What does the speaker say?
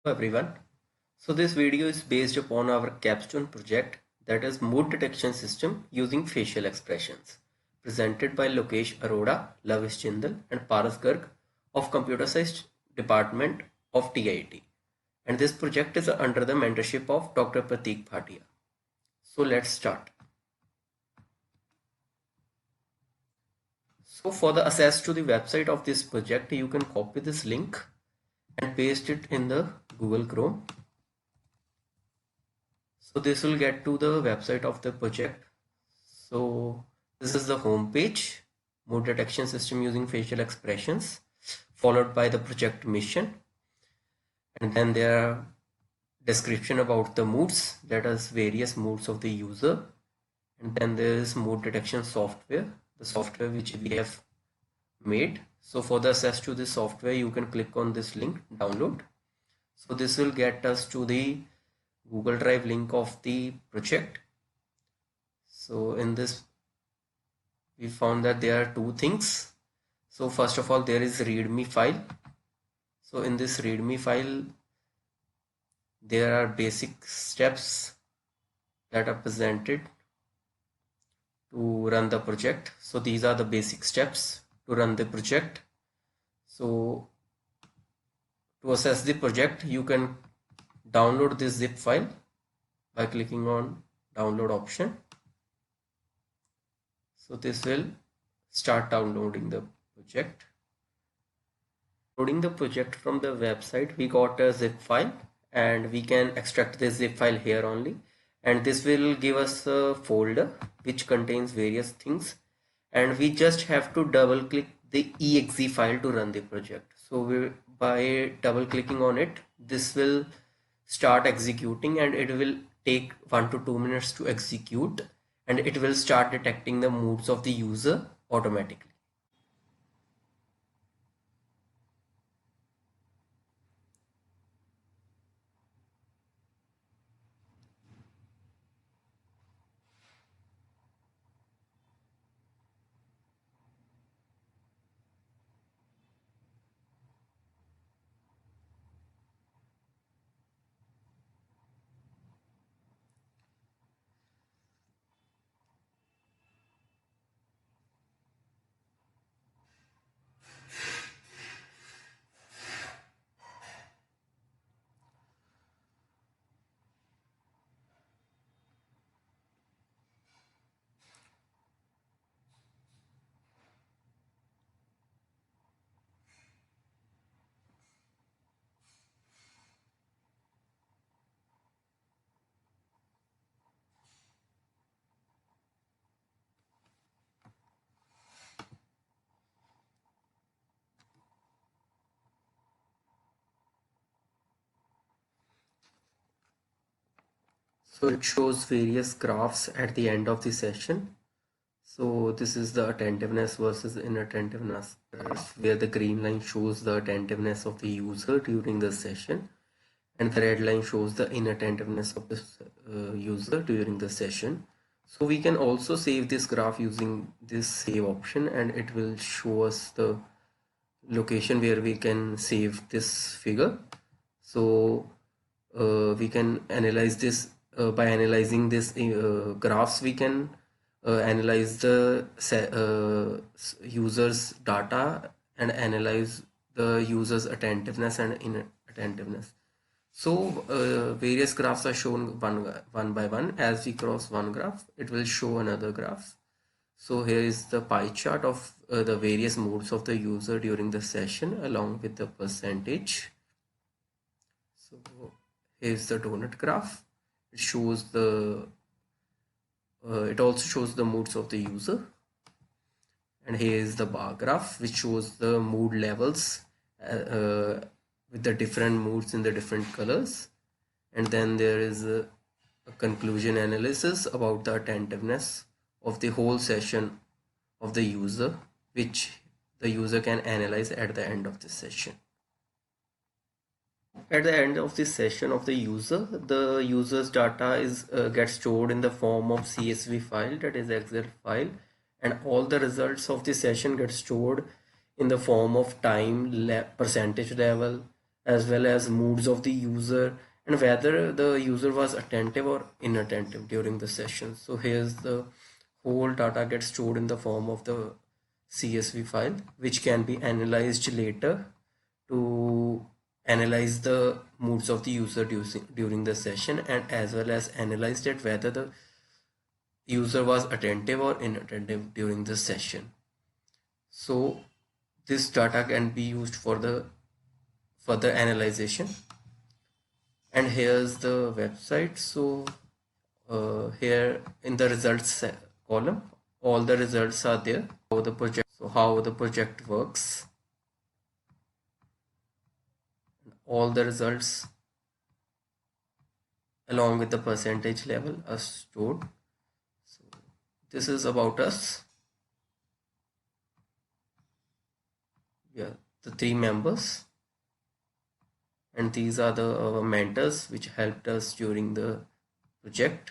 Hello everyone. So this video is based upon our capstone project, that is mood detection system using facial expressions, presented by Lokesh Arora, Lavish Jindal and Paras Garg of Computer Science Department of TIT. And this project is under the mentorship of Dr. Prateek Bhatia. So let's start. So for the access to the website of this project, you can copy this link and paste it in the Google Chrome. So this will get to the website of the project. So this is the home page, mood detection system using facial expressions, followed by the project mission. And then there are description about the moods, that is various moods of the user. And then there is mood detection software, the software which we have made. So for the access to this software, you can click on this link, download. So this will get us to the Google Drive link of the project. So in this we found that there are two things. So first of all, there is readme file. So in this readme file there are basic steps that are presented to run the project. So these are the basic steps to run the project. So to access the project, you can download this zip file by clicking on download option. So this will start downloading the project. Loading the project from the website, we got a zip file and we can extract this zip file here only, and this will give us a folder which contains various things, and we just have to double click the exe file to run the project. So by double clicking on it, this will start executing and it will take 1 to 2 minutes to execute, and it will start detecting the moods of the user automatically. So it shows various graphs at the end of the session. So this is the attentiveness versus inattentiveness graph, where the green line shows the attentiveness of the user during the session and the red line shows the inattentiveness of the user during the session. So we can also save this graph using this save option, and it will show us the location where we can save this figure. So we can analyze this by analyzing this graphs. We can analyze the user's data and analyze the user's attentiveness and inattentiveness. So various graphs are shown one by one. As we cross one graph, it will show another graph. So here is the pie chart of the various moods of the user during the session along with the percentage. So here's the donut graph. It shows the it also shows the moods of the user. And here is the bar graph, which shows the mood levels with the different moods in the different colors. And then there is a conclusion analysis about the attentiveness of the whole session of the user, which the user can analyze at the end of the session. At the end of the session of the user's data is gets stored in the form of CSV file, that is Excel file, and all the results of the session get stored in the form of time, percentage level, as well as moods of the user and whether the user was attentive or inattentive during the session. So here's the whole data gets stored in the form of the CSV file, which can be analyzed later to analyze the moods of the user during the session, and as well as analyze that whether the user was attentive or inattentive during the session. So this data can be used for the further analyzation. And here's the website. So here in the results column, all the results are there. How the project works, all the results along with the percentage level are stored. So this is about us. Yeah, the 3 members, and these are the mentors which helped us during the project.